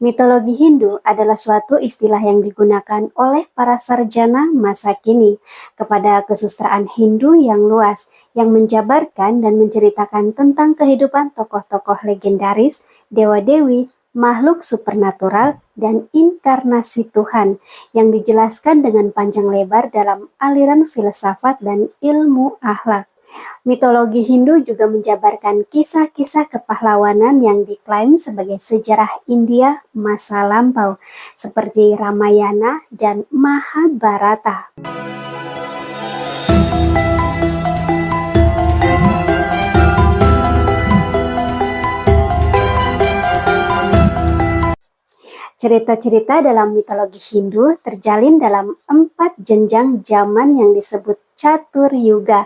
Mitologi Hindu adalah suatu istilah yang digunakan oleh para sarjana masa kini kepada kesusastraan Hindu yang luas, yang menjabarkan dan menceritakan tentang kehidupan tokoh-tokoh legendaris, dewa-dewi, makhluk supernatural, dan inkarnasi Tuhan yang dijelaskan dengan panjang lebar dalam aliran filsafat dan ilmu akhlak. Mitologi Hindu juga menjabarkan kisah-kisah kepahlawanan yang diklaim sebagai sejarah India masa lampau, seperti Ramayana dan Mahabharata. Cerita-cerita dalam mitologi Hindu terjalin dalam 4 jenjang zaman yang disebut Catur Yuga.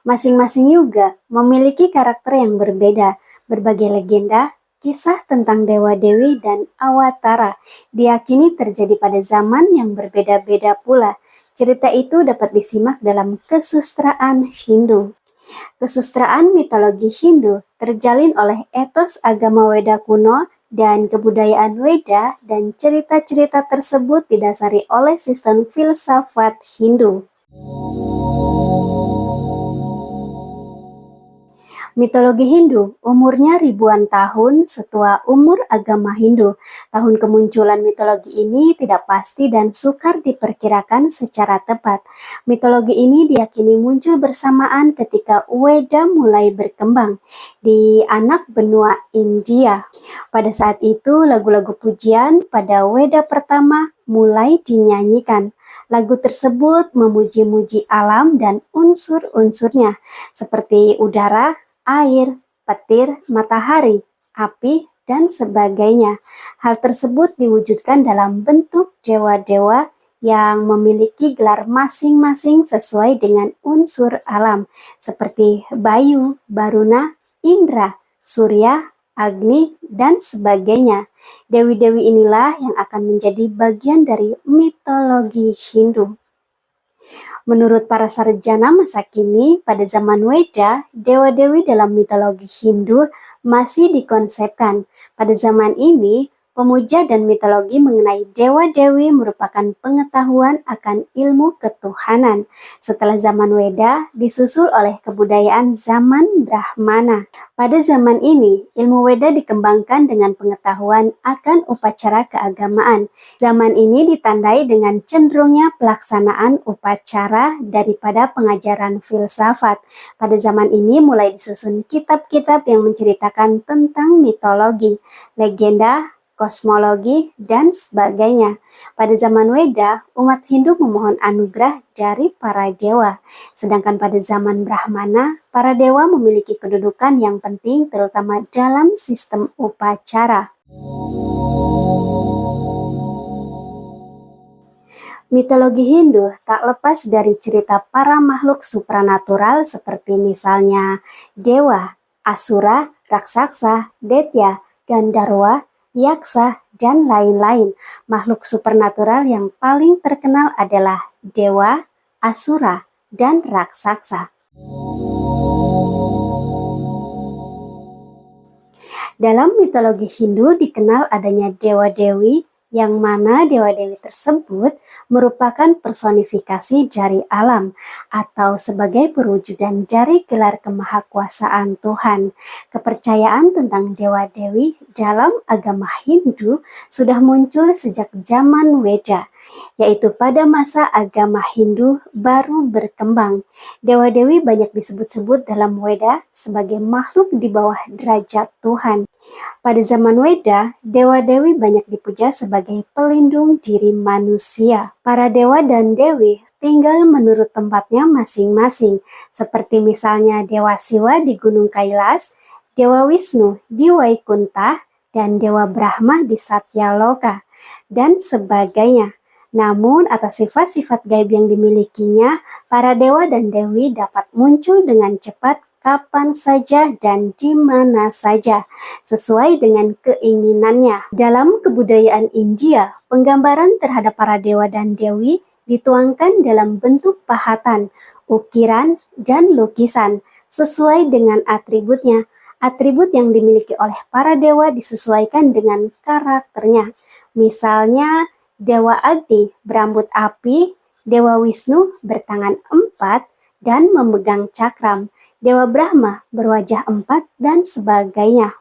Masing-masing yuga memiliki karakter yang berbeda, berbagai legenda, kisah tentang dewa-dewi dan awatara diyakini terjadi pada zaman yang berbeda-beda pula. Cerita itu dapat disimak dalam kesusastraan Hindu. Kesusastraan mitologi Hindu terjalin oleh etos agama Weda kuno dan kebudayaan Weda, dan cerita-cerita tersebut didasari oleh sistem filsafat Hindu. Mitologi Hindu umurnya ribuan tahun setua umur agama Hindu. Tahun kemunculan mitologi ini tidak pasti dan sukar diperkirakan secara tepat. Mitologi ini diyakini muncul bersamaan ketika Weda mulai berkembang di anak benua India. Pada saat itu, lagu-lagu pujian pada Weda pertama mulai dinyanyikan. Lagu tersebut memuji-muji alam dan unsur-unsurnya, seperti udara, air, petir, matahari, api, dan sebagainya. Hal tersebut diwujudkan dalam bentuk dewa-dewa yang memiliki gelar masing-masing sesuai dengan unsur alam, seperti Bayu, Baruna, Indra, Surya, Agni, dan sebagainya. Dewi-dewi inilah yang akan menjadi bagian dari mitologi Hindu. Menurut para sarjana masa kini, pada zaman Weda, dewa-dewi dalam mitologi Hindu masih dikonsepkan. Pada zaman ini, pemuja dan mitologi mengenai dewa-dewi merupakan pengetahuan akan ilmu ketuhanan. Setelah zaman Weda, disusul oleh kebudayaan zaman Brahmana. Pada zaman ini, ilmu Weda dikembangkan dengan pengetahuan akan upacara keagamaan. Zaman ini ditandai dengan cenderungnya pelaksanaan upacara daripada pengajaran filsafat. Pada zaman ini mulai disusun kitab-kitab yang menceritakan tentang mitologi, legenda, kosmologi, dan sebagainya. Pada zaman Weda, umat Hindu memohon anugerah dari para dewa. Sedangkan pada zaman Brahmana, para dewa memiliki kedudukan yang penting terutama dalam sistem upacara. Mitologi Hindu tak lepas dari cerita para makhluk supranatural seperti misalnya dewa, asura, raksasa, detya, gandharwa, yaksa, dan lain-lain. Makhluk supernatural yang paling terkenal adalah dewa, asura, dan raksasa. Dalam mitologi Hindu dikenal adanya dewa-dewi, yang mana dewa-dewi tersebut merupakan personifikasi dari alam atau sebagai perwujudan dari gelar kemahakuasaan Tuhan. Kepercayaan tentang dewa-dewi dalam agama Hindu sudah muncul sejak zaman Weda, yaitu pada masa agama Hindu baru berkembang. Dewa-dewi banyak disebut-sebut dalam Weda sebagai makhluk di bawah derajat Tuhan. Pada zaman Weda, dewa-dewi banyak dipuja sebagai pelindung diri manusia. Para dewa dan dewi tinggal menurut tempatnya masing-masing, seperti misalnya Dewa Siwa di Gunung Kailas, Dewa Wisnu di Waikunta, dan Dewa Brahma di Satyaloka, dan sebagainya. Namun, atas sifat-sifat gaib yang dimilikinya, para dewa dan dewi dapat muncul dengan cepat kapan saja dan di mana saja, sesuai dengan keinginannya. Dalam kebudayaan India, penggambaran terhadap para dewa dan dewi dituangkan dalam bentuk pahatan, ukiran, dan lukisan, sesuai dengan atributnya. Atribut yang dimiliki oleh para dewa disesuaikan dengan karakternya. Misalnya, Dewa Agni berambut api, Dewa Wisnu bertangan empat dan memegang cakram, Dewa Brahma berwajah empat, dan sebagainya.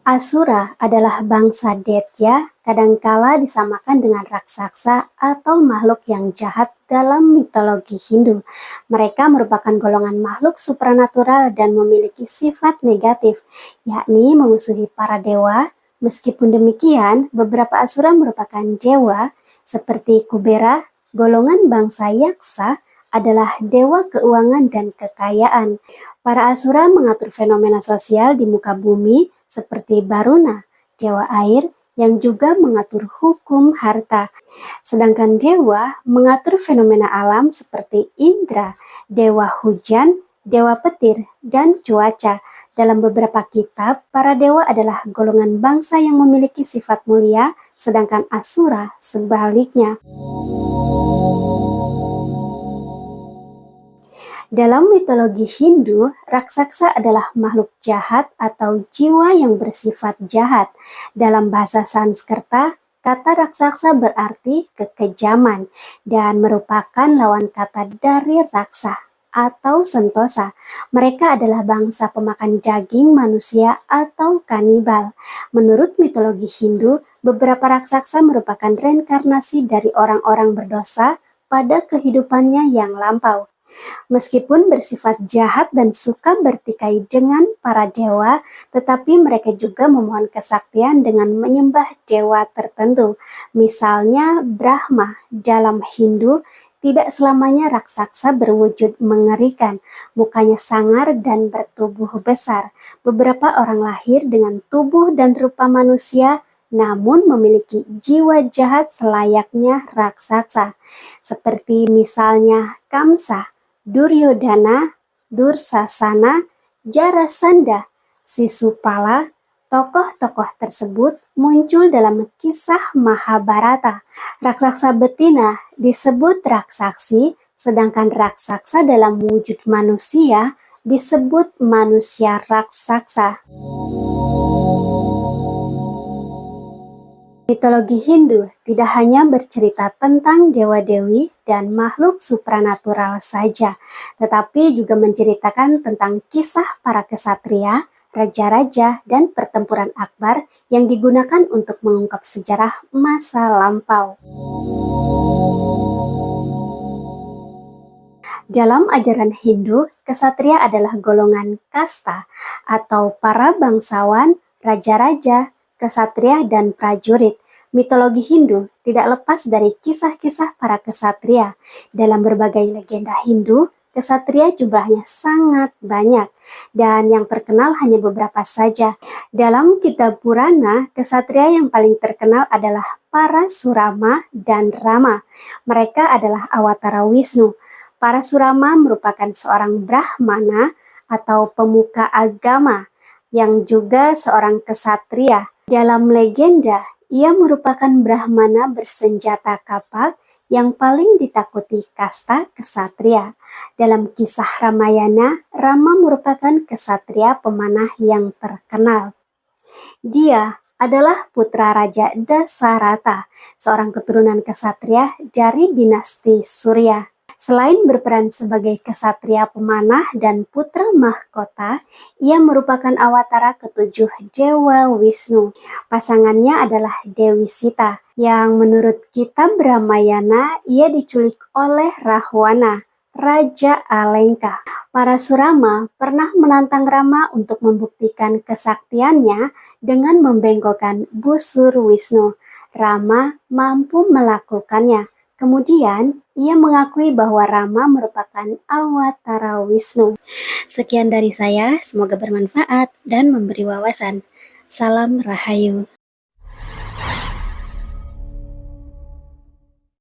Asura adalah bangsa Detya, kadangkala disamakan dengan raksasa atau makhluk yang jahat dalam mitologi Hindu. Mereka merupakan golongan makhluk supranatural dan memiliki sifat negatif, yakni memusuhi para dewa. Meskipun demikian, beberapa asura merupakan dewa seperti Kubera, golongan bangsa Yaksa, adalah dewa keuangan dan kekayaan. Para asura mengatur fenomena sosial di muka bumi seperti Baruna, dewa air yang juga mengatur hukum harta. Sedangkan dewa mengatur fenomena alam seperti Indra, dewa hujan, dewa petir, dan cuaca. Dalam beberapa kitab, para dewa adalah golongan bangsa yang memiliki sifat mulia, sedangkan asura sebaliknya. Dalam mitologi Hindu, raksasa adalah makhluk jahat atau jiwa yang bersifat jahat. Dalam bahasa Sanskerta, kata raksasa berarti kekejaman dan merupakan lawan kata dari raksa atau sentosa. Mereka adalah bangsa pemakan daging manusia atau kanibal. Menurut mitologi Hindu, beberapa raksasa merupakan reinkarnasi dari orang-orang berdosa pada kehidupannya yang lampau. Meskipun bersifat jahat dan suka bertikai dengan para dewa, tetapi mereka juga memohon kesaktian dengan menyembah dewa tertentu. Misalnya Brahma dalam Hindu tidak selamanya raksasa berwujud mengerikan, mukanya sangar dan bertubuh besar. Beberapa orang lahir dengan tubuh dan rupa manusia, namun memiliki jiwa jahat selayaknya raksasa, seperti misalnya Kamsa, Duryodhana, Dursasana, Jarasandha, Sisupala. Tokoh-tokoh tersebut muncul dalam kisah Mahabharata. Raksasa betina disebut raksasi, sedangkan raksasa dalam wujud manusia disebut manusia raksasa. Mitologi Hindu tidak hanya bercerita tentang dewa-dewi dan makhluk supranatural saja, tetapi juga menceritakan tentang kisah para kesatria, raja-raja, dan pertempuran akbar yang digunakan untuk mengungkap sejarah masa lampau. Dalam ajaran Hindu, kesatria adalah golongan kasta atau para bangsawan, raja-raja, kesatria, dan prajurit. Mitologi Hindu tidak lepas dari kisah-kisah para kesatria. Dalam berbagai legenda Hindu, kesatria jumlahnya sangat banyak, dan yang terkenal hanya beberapa saja. Dalam kitab Purana, kesatria yang paling terkenal adalah Parasurama dan Rama. Mereka adalah awatara Wisnu. Parasurama merupakan seorang Brahmana atau pemuka agama yang juga seorang kesatria. Dalam legenda, ia merupakan Brahmana bersenjata kapak yang paling ditakuti kasta kesatria. Dalam kisah Ramayana, Rama merupakan kesatria pemanah yang terkenal. Dia adalah putra Raja Dasarata, seorang keturunan kesatria dari dinasti Surya. Selain berperan sebagai kesatria pemanah dan putra mahkota, ia merupakan awatara ketujuh Dewa Wisnu. Pasangannya adalah Dewi Sita, yang menurut kitab Ramayana ia diculik oleh Rahwana, Raja Alengka. Parasurama pernah menantang Rama untuk membuktikan kesaktiannya dengan membengkokkan busur Wisnu. Rama mampu melakukannya. Kemudian, ia mengakui bahwa Rama merupakan awatara Wisnu. Sekian dari saya, semoga bermanfaat dan memberi wawasan. Salam Rahayu.